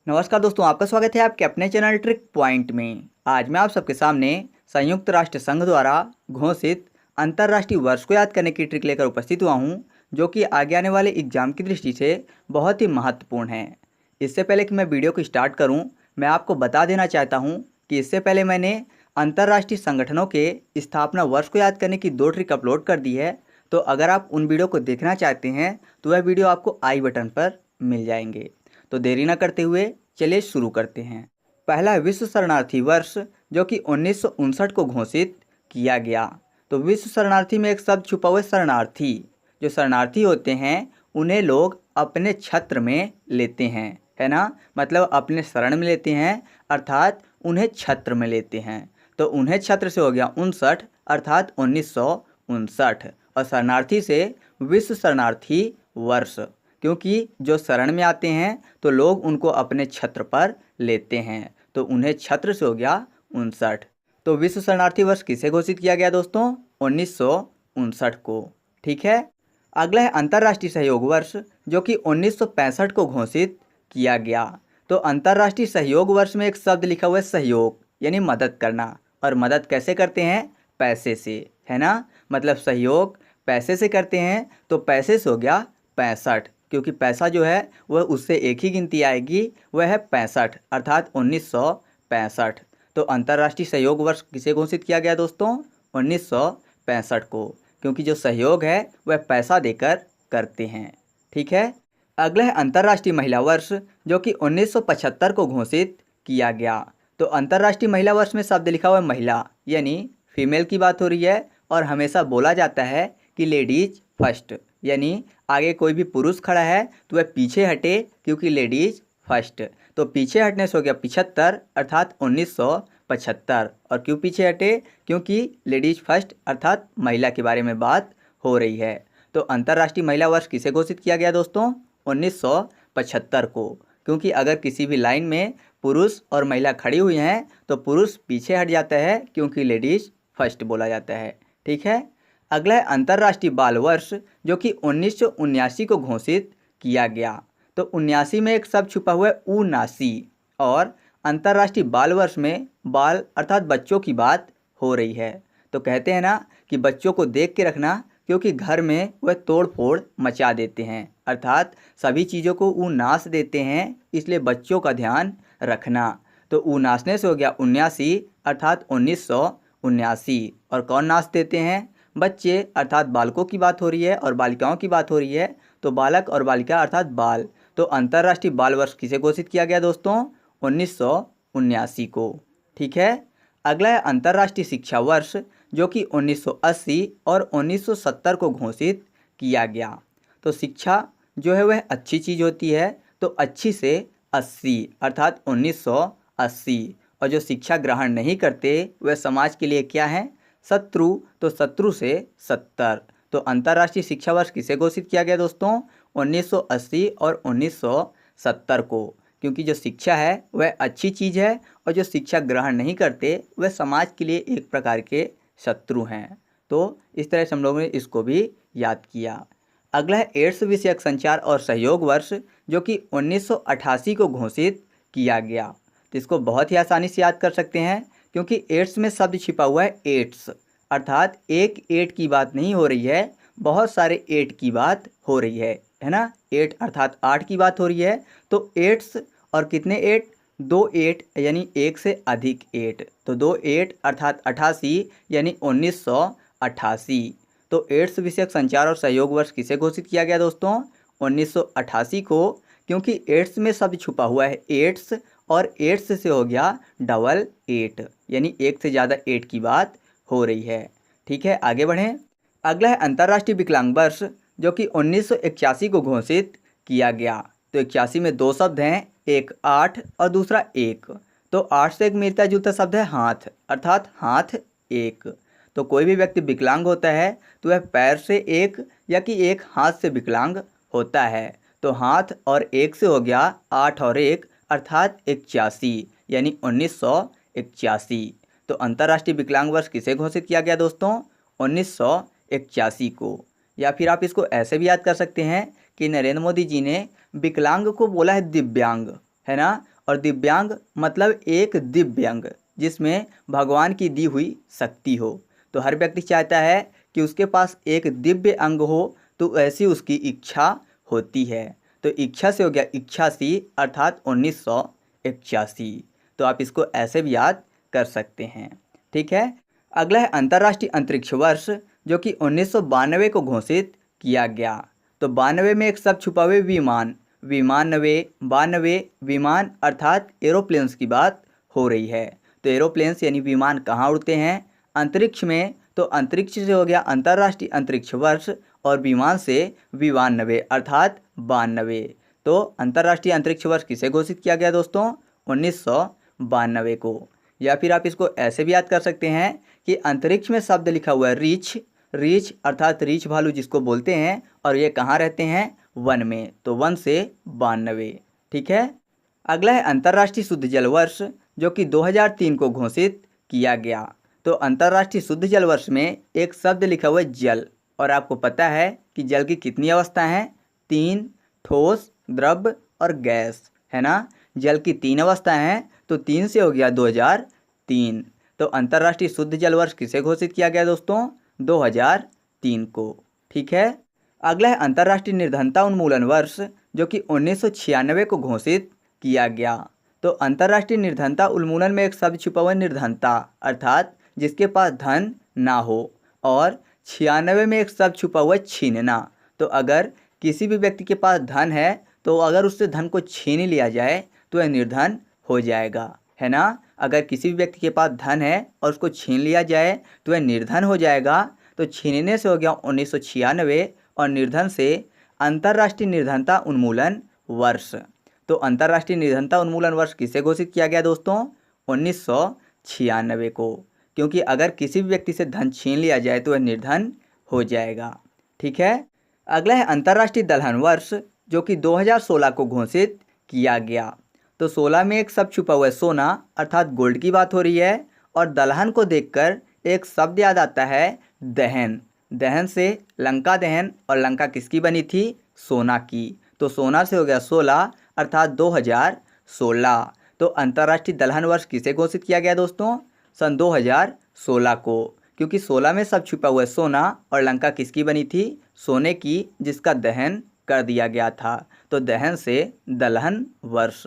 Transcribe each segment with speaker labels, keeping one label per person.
Speaker 1: नमस्कार दोस्तों, आपका स्वागत है आपके अपने चैनल ट्रिक पॉइंट में। आज मैं आप सबके सामने संयुक्त राष्ट्र संघ द्वारा घोषित अंतर्राष्ट्रीय वर्ष को याद करने की ट्रिक लेकर उपस्थित हुआ हूं, जो कि आगे आने वाले एग्जाम की दृष्टि से बहुत ही महत्वपूर्ण है। इससे पहले कि मैं वीडियो को स्टार्ट करूं, मैं आपको बता देना चाहता हूं कि इससे पहले मैंने अंतर्राष्ट्रीय संगठनों के स्थापना वर्ष को याद करने की 2 ट्रिक अपलोड कर दी है। तो अगर आप उन वीडियो को देखना चाहते हैं तो वह वीडियो आपको आई बटन पर मिल जाएंगे। तो देरी न करते हुए चलिए शुरू करते हैं। पहला है विश्व शरणार्थी वर्ष, जो कि 1959 को घोषित किया गया। तो विश्व शरणार्थी में एक शब्द छुपा हुआ है, शरणार्थी। जो शरणार्थी होते हैं उन्हें लोग अपने छत्र में लेते हैं, है ना। मतलब अपने शरण में लेते हैं, अर्थात उन्हें छत्र में लेते हैं। तो उन्हें छत्र से हो गया 59, अर्थात 1959। और शरणार्थी से विश्व शरणार्थी वर्ष, क्योंकि जो शरण में आते हैं तो लोग उनको अपने छत्र पर लेते हैं, तो उन्हें छत्र से हो गया 59। तो विश्व शरणार्थी वर्ष किसे घोषित किया गया दोस्तों? 1959 को। ठीक है। अगला है अंतर्राष्ट्रीय सहयोग वर्ष, जो कि 1965 को घोषित किया गया। तो अंतर्राष्ट्रीय सहयोग वर्ष में एक शब्द लिखा हुआ है, सहयोग, यानी मदद करना। और मदद कैसे करते हैं? पैसे से, है ना। मतलब सहयोग पैसे से करते हैं, तो पैसे से हो गया 65, क्योंकि पैसा जो है वह उससे एक ही गिनती आएगी, वह है 65, अर्थात 1965। तो अंतर्राष्ट्रीय सहयोग वर्ष किसे घोषित किया गया दोस्तों? 1965 को, क्योंकि जो सहयोग है वह पैसा देकर करते हैं। ठीक है। अगला है अंतर्राष्ट्रीय महिला वर्ष, जो कि 1975 को घोषित किया गया। तो अंतर्राष्ट्रीय महिला वर्ष में शब्द लिखा हुआ है महिला, यानी फीमेल की बात हो रही है। और हमेशा बोला जाता है कि लेडीज फर्स्ट, यानी आगे कोई भी पुरुष खड़ा है तो वह पीछे हटे, क्योंकि लेडीज फर्स्ट। तो पीछे हटने से हो गया 75, अर्थात 1975। और क्यों पीछे हटे? क्योंकि लेडीज फर्स्ट अर्थात महिला के बारे में बात हो रही है। तो अंतर्राष्ट्रीय महिला वर्ष किसे घोषित किया गया दोस्तों? 1975 को, क्योंकि अगर किसी भी लाइन में पुरुष और महिला खड़ी हुई हैं तो पुरुष पीछे हट जाता है, क्योंकि लेडीज फर्स्ट बोला जाता है। ठीक है। अगला है अंतर्राष्ट्रीय बाल वर्ष, जो कि 1979 को घोषित किया गया। तो 79 में एक शब्द छुपा हुआ है, उनासी। और अंतर्राष्ट्रीय बाल वर्ष में बाल अर्थात बच्चों की बात हो रही है। तो कहते हैं ना कि बच्चों को देख के रखना, क्योंकि घर में वह तोड़ फोड़ मचा देते हैं, अर्थात सभी चीज़ों को वो नाश देते हैं, इसलिए बच्चों का ध्यान रखना। तो वो नाशने से हो गया 79, अर्थात 1979। और कौन नाश देते हैं? बच्चे, अर्थात बालकों की बात हो रही है और बालिकाओं की बात हो रही है। तो बालक और बालिका अर्थात बाल। तो अंतर्राष्ट्रीय बाल वर्ष किसे घोषित किया गया दोस्तों? 1979 को। ठीक है। अगला है अंतर्राष्ट्रीय शिक्षा वर्ष, जो कि 1980 और 1970 को घोषित किया गया। तो शिक्षा जो है वह अच्छी चीज़ होती है, तो अच्छी से 80, अर्थात 1980। और जो शिक्षा ग्रहण नहीं करते वह समाज के लिए क्या है? शत्रु। तो शत्रु से 70। तो अंतर्राष्ट्रीय शिक्षा वर्ष किसे घोषित किया गया दोस्तों? 1980 और 1970 को, क्योंकि जो शिक्षा है वह अच्छी चीज़ है, और जो शिक्षा ग्रहण नहीं करते वह समाज के लिए एक प्रकार के शत्रु हैं। तो इस तरह से हम लोगों ने इसको भी याद किया। अगला है एड्स विषयक संचार और सहयोग वर्ष, जो कि 1988 को घोषित किया गया। तो इसको बहुत ही आसानी से याद कर सकते हैं, क्योंकि एड्स में शब्द छिपा हुआ है एड्स, अर्थात एक एट की बात नहीं हो रही है, बहुत सारे एट की बात हो रही है ना। 8 अर्थात 8 की बात हो रही है। तो एड्स और कितने एट? 2 एट, यानी एक से अधिक एट। तो 2 एट अर्थात 88, यानी 1988। तो एड्स विषयक संचार और सहयोग वर्ष किसे घोषित किया गया दोस्तों? 1988 को, क्योंकि एड्स में शब्द छुपा हुआ है एड्स, और एड्स से हो गया डबल एट, यानी एक से ज़्यादा एट की बात हो रही है। ठीक है, आगे बढ़ें। अगला है अंतर्राष्ट्रीय विकलांग वर्ष, जो कि 1981 को घोषित किया गया। तो 81 में 2 शब्द हैं, एक 8 और दूसरा 1। तो 8 से एक मिलता जुलता शब्द है हाथ, अर्थात हाथ 1। तो कोई भी व्यक्ति विकलांग होता है तो वह पैर से एक या कि एक हाथ से विकलांग होता है। तो हाथ और 1 से हो गया 8 और 1, अर्थात 81, यानी 1981। तो अंतर्राष्ट्रीय विकलांग वर्ष किसे घोषित किया गया दोस्तों? 1981 को। या फिर आप इसको ऐसे भी याद कर सकते हैं कि नरेंद्र मोदी जी ने विकलांग को बोला है दिव्यांग, है ना। और दिव्यांग मतलब एक दिव्य अंग जिसमें भगवान की दी हुई शक्ति हो। तो हर व्यक्ति चाहता है कि उसके पास एक दिव्य अंग हो, तो ऐसी उसकी इच्छा होती है। तो इच्छा से हो गया इच्छासी अर्थात 1981। तो आप इसको ऐसे भी याद कर सकते हैं। ठीक है। अगला है अंतर्राष्ट्रीय अंतरिक्ष वर्ष, जो कि 1992 को घोषित किया गया। तो 92 में एक शब्द छुपा हुआ विमान, विमानवे, 92 विमान अर्थात एरोप्लेन्स की बात हो रही है। तो एरोप्लेन्स यानी विमान कहाँ उड़ते हैं? अंतरिक्ष में। तो अंतरिक्ष से हो गया अंतर्राष्ट्रीय अंतरिक्ष वर्ष और विमान से विमानवे अर्थात 92। तो अंतर्राष्ट्रीय अंतरिक्ष वर्ष किसे घोषित किया गया दोस्तों? 1992 को। या फिर आप इसको ऐसे भी याद कर सकते हैं कि अंतरिक्ष में शब्द लिखा हुआ है रीछ, रीछ अर्थात रीछ भालू जिसको बोलते हैं, और ये कहाँ रहते हैं? वन में। तो वन से 92। ठीक है। अगला है अंतर्राष्ट्रीय शुद्ध जल वर्ष, जो कि 2003 को घोषित किया गया। तो अंतर्राष्ट्रीय शुद्ध जल वर्ष में एक शब्द लिखा हुआ है जल, और आपको पता है कि जल की कितनी अवस्था हैं? 3, ठोस, द्रव और गैस, है ना। जल की 3 अवस्था हैं, तो 3 से हो गया 2003। तो अंतर्राष्ट्रीय शुद्ध जल वर्ष किसे घोषित किया गया दोस्तों? 2003 को। ठीक है। अगला है अंतर्राष्ट्रीय निर्धनता उन्मूलन वर्ष, जो कि 1996 को घोषित किया गया। तो अंतर्राष्ट्रीय निर्धनता उन्मूलन में एक शब्द छुपा हुआ है निर्धनता अर्थात जिसके पास धन ना हो, और 96 में एक शब्द छुपा हुआ है छीनना। तो अगर किसी भी व्यक्ति के पास धन है, तो अगर उससे धन को छीन लिया जाए तो यह निर्धन हो जाएगा, है ना। अगर किसी भी व्यक्ति के पास धन है और उसको छीन लिया जाए तो वह निर्धन हो जाएगा। तो छीनने से हो गया 1996 और निर्धन से अंतर्राष्ट्रीय निर्धनता उन्मूलन वर्ष। तो अंतर्राष्ट्रीय निर्धनता उन्मूलन वर्ष किसे घोषित किया गया दोस्तों? 1996 को, क्योंकि अगर किसी भी व्यक्ति से धन छीन लिया जाए तो वह निर्धन हो जाएगा। ठीक है। अगला है अंतर्राष्ट्रीय दलहन वर्ष, जो कि 2016 को घोषित किया गया। तो 16 में एक शब्द छुपा हुआ है सोना अर्थात गोल्ड की बात हो रही है, और दलहन को देखकर एक शब्द याद आता है दहन। दहन से लंका दहन, और लंका किसकी बनी थी? सोना की। तो सोना से हो गया 16 अर्थात 2016। तो अंतर्राष्ट्रीय दलहन वर्ष किसे घोषित किया गया दोस्तों? सन 2016 को, क्योंकि 16 में शब्द छुपा हुआ है सोना, और लंका किसकी बनी थी? सोने की, जिसका दहन कर दिया गया था। तो दहन से दलहन वर्ष।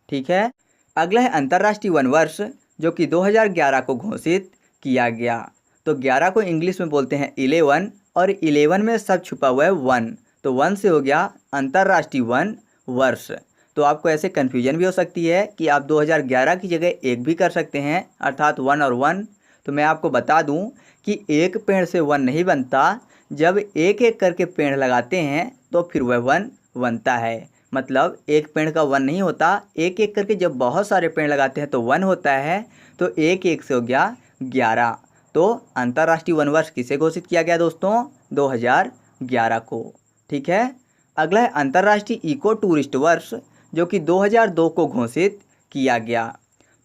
Speaker 1: ठीक है। अगला है अंतर्राष्ट्रीय वन वर्ष, जो कि 2011 को घोषित किया गया। तो 11 को इंग्लिश में बोलते हैं 11, और 11 में शब्द छुपा हुआ है वन। तो वन से हो गया अंतर्राष्ट्रीय वन वर्ष। तो आपको ऐसे कन्फ्यूजन भी हो सकती है कि आप 2011 की जगह एक भी कर सकते हैं अर्थात 1 और 1। तो मैं आपको बता दूं कि एक पेड़ से वन नहीं बनता, जब एक एक करके पेड़ लगाते हैं तो फिर वह वन बनता है। मतलब एक पेड़ का वन नहीं होता, एक एक करके जब बहुत सारे पेड़ लगाते हैं तो वन होता है। तो एक एक से हो गया 11। तो अंतर्राष्ट्रीय वन वर्ष किसे घोषित किया गया दोस्तों? 2011 को। ठीक है। अगला है अंतर्राष्ट्रीय इको टूरिस्ट वर्ष, जो कि 2002 को घोषित किया गया।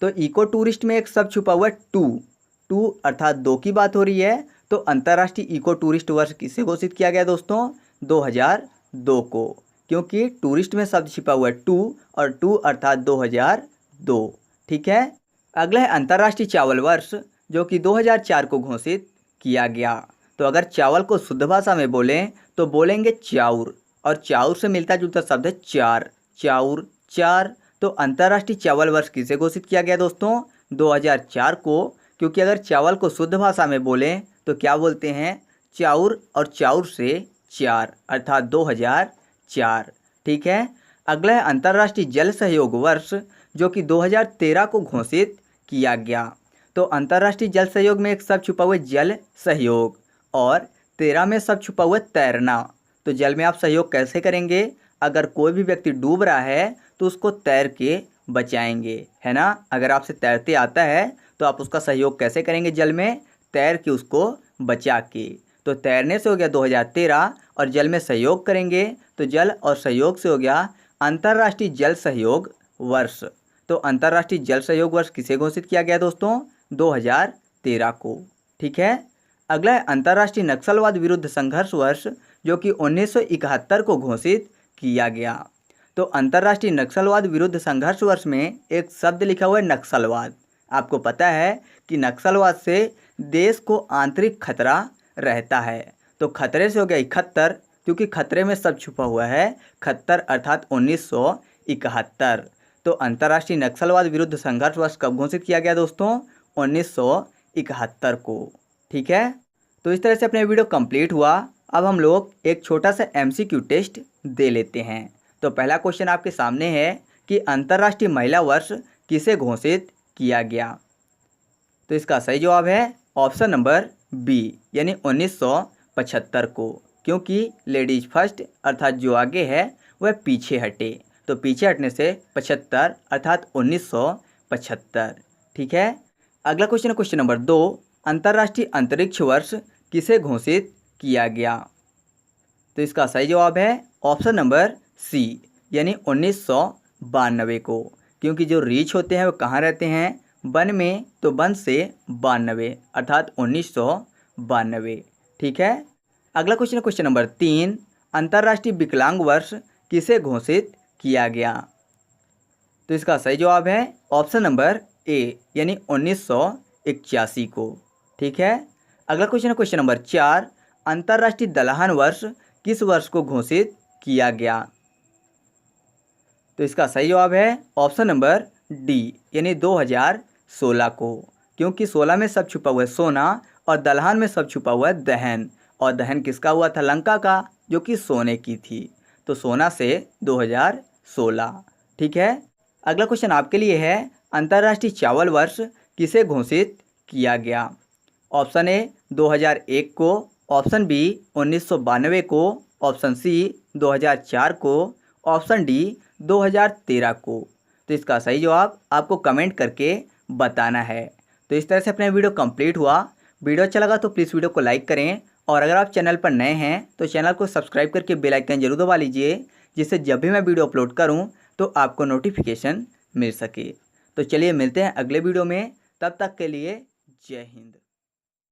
Speaker 1: तो इको टूरिस्ट में एक शब्द छुपा हुआ है टू अर्थात 2 की बात हो रही है। तो अंतर्राष्ट्रीय इको टूरिस्ट वर्ष किसे घोषित किया गया दोस्तों? 2002 को, क्योंकि टूरिस्ट में शब्द छिपा हुआ है टू, और टू अर्थात 2002। ठीक है। अगला है अंतर्राष्ट्रीय चावल वर्ष, जो कि 2004 को घोषित किया गया। तो अगर चावल को शुद्ध भाषा में बोलें तो बोलेंगे चाउर, और चाउर से मिलता जुलता शब्द है चार, चाउर, चार। तो अंतर्राष्ट्रीय चावल वर्ष किसे घोषित किया गया दोस्तों? 2004 को, क्योंकि अगर चावल को शुद्ध भाषा में बोलें तो क्या बोलते हैं? चाउर, और चाउर से चार अर्थात 2004। ठीक है। अगला है अंतर्राष्ट्रीय जल सहयोग वर्ष, जो कि 2013 को घोषित किया गया। तो अंतर्राष्ट्रीय जल सहयोग में एक शब्द छुपा हुआ है जल सहयोग, और 13 में शब्द छुपा हुआ है तैरना। तो जल में आप सहयोग कैसे करेंगे? अगर कोई भी व्यक्ति डूब रहा है तो उसको तैर के बचाएंगे, है ना। अगर आपसे तैरते आता है तो आप उसका सहयोग कैसे करेंगे? जल में तैर के उसको बचा के। तो तैरने से हो गया 2013, और जल में सहयोग करेंगे तो जल और सहयोग से हो गया अंतर्राष्ट्रीय जल सहयोग वर्ष। तो अंतर्राष्ट्रीय जल सहयोग वर्ष किसे घोषित किया गया दोस्तों? 2013 को। ठीक है। अगला है अंतर्राष्ट्रीय नक्सलवाद विरुद्ध संघर्ष वर्ष, जो कि 1971 को घोषित किया गया। तो अंतर्राष्ट्रीय नक्सलवाद विरुद्ध संघर्ष वर्ष में एक शब्द लिखा हुआ है नक्सलवाद। आपको पता है कि नक्सलवाद से देश को आंतरिक खतरा रहता है। तो खतरे से हो गया 71, क्योंकि खतरे में सब छुपा हुआ है। 71 अर्थात 1971। तो अंतर्राष्ट्रीय नक्सलवाद विरुद्ध संघर्ष वर्ष कब घोषित किया गया दोस्तों? 1971 को। ठीक है, तो इस तरह से अपने वीडियो कंप्लीट हुआ। अब हम लोग एक छोटा सा MCQ टेस्ट दे लेते हैं। तो पहला क्वेश्चन आपके सामने है कि अंतर्राष्ट्रीय महिला वर्ष किसे घोषित किया गया? तो इसका सही जवाब है ऑप्शन नंबर बी, यानी 1975 को, क्योंकि लेडीज फर्स्ट अर्थात जो आगे है वह पीछे हटे। तो पीछे हटने से 75 अर्थात 1975। ठीक है, अगला क्वेश्चन है क्वेश्चन नंबर 2, अंतर्राष्ट्रीय अंतरिक्ष वर्ष किसे घोषित किया गया? तो इसका सही जवाब है ऑप्शन नंबर सी, यानी 1992 को, क्योंकि जो रीछ होते हैं वो कहाँ रहते हैं? वन में। तो वन से 92 अर्थात 1992। ठीक है, अगला क्वेश्चन है क्वेश्चन नंबर 3, अंतर्राष्ट्रीय विकलांग वर्ष किसे घोषित किया गया? तो इसका सही जवाब है ऑप्शन नंबर ए, यानी 1981 को। ठीक है, अगला क्वेश्चन है क्वेश्चन नंबर 4, अंतर्राष्ट्रीय दलहन वर्ष किस वर्ष को घोषित किया गया? तो इसका सही जवाब है ऑप्शन नंबर डी, यानी 2016 को, क्योंकि 16 में सब छुपा हुआ है सोना और दलहन में सब छुपा हुआ है दहन। और दहन किसका हुआ था? लंका का, जो कि सोने की थी। तो सोना से 2016। ठीक है, अगला क्वेश्चन आपके लिए है, अंतर्राष्ट्रीय चावल वर्ष किसे घोषित किया गया? ऑप्शन ए 2001 को, ऑप्शन बी 1992 को, ऑप्शन सी 2004 को, ऑप्शन डी 2013 को। तो इसका सही जवाब आपको कमेंट करके बताना है। तो इस तरह से अपना वीडियो कंप्लीट हुआ। वीडियो अच्छा लगा तो प्लीज़ वीडियो को लाइक करें, और अगर आप चैनल पर नए हैं तो चैनल को सब्सक्राइब करके बेल आइकन जरूर दबा लीजिए, जिससे जब भी मैं वीडियो अपलोड करूं तो आपको नोटिफिकेशन मिल सके। तो चलिए मिलते हैं अगले वीडियो में, तब तक के लिए जय हिंद।